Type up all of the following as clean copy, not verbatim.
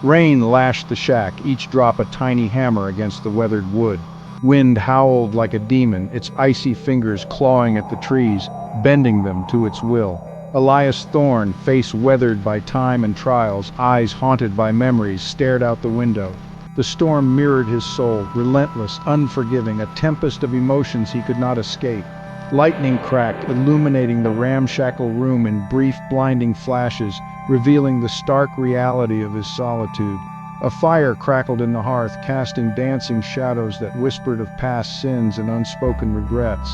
Rain lashed the shack, each drop a tiny hammer against the weathered wood. Wind howled like a demon, its icy fingers clawing at the trees, bending them to its will. Elias Thorne, face weathered by time and trials, eyes haunted by memories, stared out the window. The storm mirrored his soul, relentless, unforgiving, a tempest of emotions he could not escape. Lightning cracked, illuminating the ramshackle room in brief, blinding flashes, revealing the stark reality of his solitude. A fire crackled in the hearth, casting dancing shadows that whispered of past sins and unspoken regrets.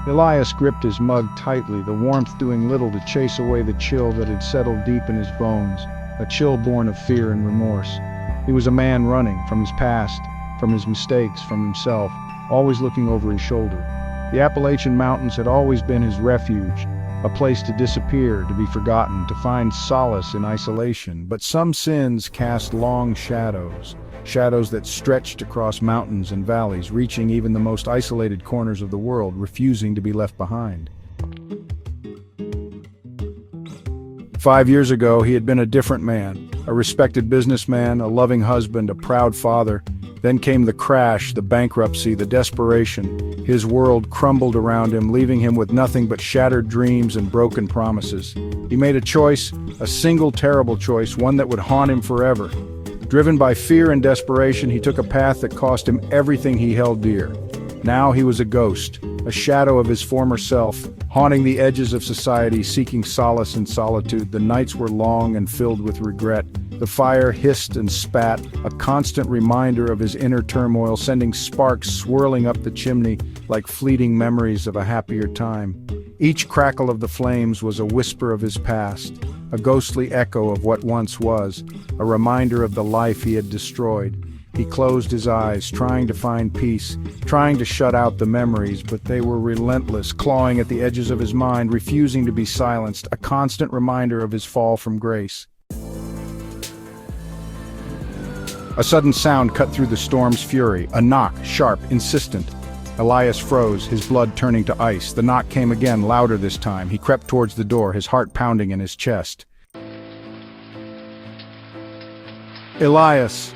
Elias gripped his mug tightly, the warmth doing little to chase away the chill that had settled deep in his bones, a chill born of fear and remorse. He was a man running from his past, from his mistakes, from himself, always looking over his shoulder. The Appalachian Mountains had always been his refuge, a place to disappear, to be forgotten, to find solace in isolation. But some sins cast long shadows, shadows that stretched across mountains and valleys, reaching even the most isolated corners of the world, refusing to be left behind. 5 years ago, he had been a different man, a respected businessman, a loving husband, a proud father. Then came the crash, the bankruptcy, the desperation. His world crumbled around him, leaving him with nothing but shattered dreams and broken promises. He made a choice, a single terrible choice, one that would haunt him forever. Driven by fear and desperation, he took a path that cost him everything he held dear. Now he was a ghost, a shadow of his former self, haunting the edges of society, seeking solace in solitude. The nights were long and filled with regret. The fire hissed and spat, a constant reminder of his inner turmoil, sending sparks swirling up the chimney like fleeting memories of a happier time. Each crackle of the flames was a whisper of his past, a ghostly echo of what once was, a reminder of the life he had destroyed. He closed his eyes, trying to find peace, trying to shut out the memories, but they were relentless, clawing at the edges of his mind, refusing to be silenced, a constant reminder of his fall from grace. A sudden sound cut through the storm's fury, a knock, sharp, insistent. Elias froze, his blood turning to ice. The knock came again, louder this time. He crept towards the door, his heart pounding in his chest. Elias!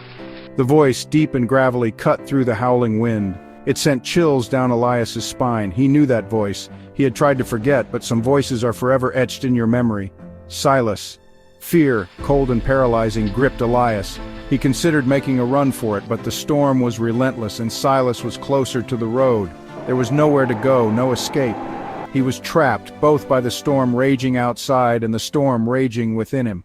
The voice, deep and gravelly, cut through the howling wind. It sent chills down Elias's spine. He knew that voice. He had tried to forget, but some voices are forever etched in your memory. Silas. Fear, cold and paralyzing, gripped Elias. He considered making a run for it, but the storm was relentless and Silas was closer to the road. There was nowhere to go, no escape. He was trapped, both by the storm raging outside and the storm raging within him.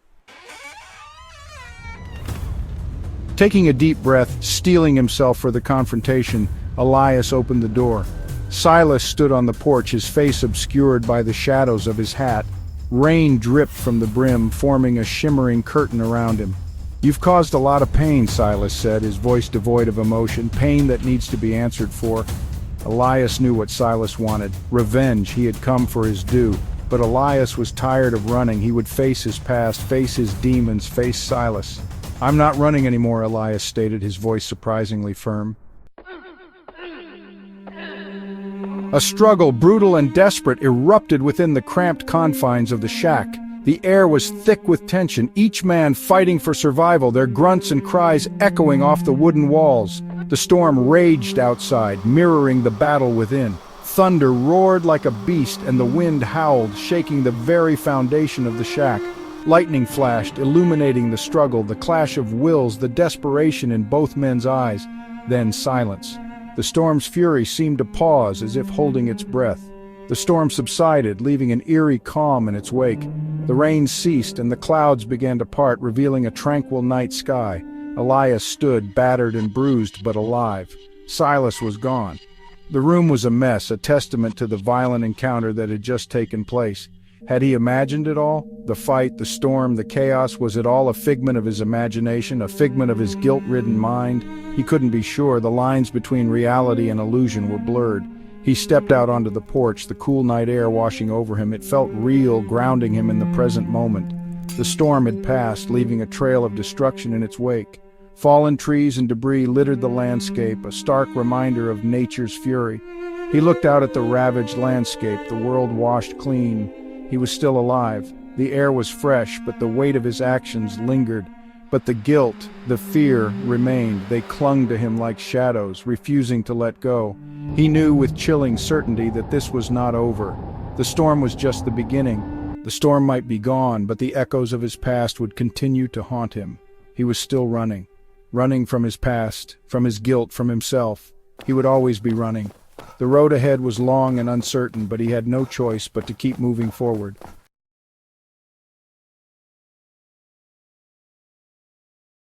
Taking a deep breath, steeling himself for the confrontation, Elias opened the door. Silas stood on the porch, his face obscured by the shadows of his hat. Rain dripped from the brim, forming a shimmering curtain around him. "You've caused a lot of pain," Silas said, his voice devoid of emotion, pain that needs to be answered for. Elias knew what Silas wanted. Revenge. He had come for his due. But Elias was tired of running. He would face his past, face his demons, face Silas. "I'm not running anymore," Elias stated, his voice surprisingly firm. A struggle, brutal and desperate, erupted within the cramped confines of the shack. The air was thick with tension, each man fighting for survival, their grunts and cries echoing off the wooden walls. The storm raged outside, mirroring the battle within. Thunder roared like a beast, and the wind howled, shaking the very foundation of the shack. Lightning flashed, illuminating the struggle, the clash of wills, the desperation in both men's eyes. Then silence. The storm's fury seemed to pause, as if holding its breath. The storm subsided, leaving an eerie calm in its wake. The rain ceased, and the clouds began to part, revealing a tranquil night sky. Elias stood, battered and bruised, but alive. Silas was gone. The room was a mess, a testament to the violent encounter that had just taken place. Had he imagined it all? The fight, the storm, the chaos, was it all a figment of his imagination, a figment of his guilt-ridden mind? He couldn't be sure. The lines between reality and illusion were blurred. He stepped out onto the porch, the cool night air washing over him. It felt real, grounding him in the present moment. The storm had passed, leaving a trail of destruction in its wake. Fallen trees and debris littered the landscape, a stark reminder of nature's fury. He looked out at the ravaged landscape, the world washed clean. He was still alive. The air was fresh, but the weight of his actions lingered. But the guilt, the fear remained. They clung to him like shadows, refusing to let go. He knew with chilling certainty that this was not over. The storm was just the beginning. The storm might be gone, but the echoes of his past would continue to haunt him. He was still running. Running from his past, from his guilt, from himself. He would always be running. The road ahead was long and uncertain, but he had no choice but to keep moving forward.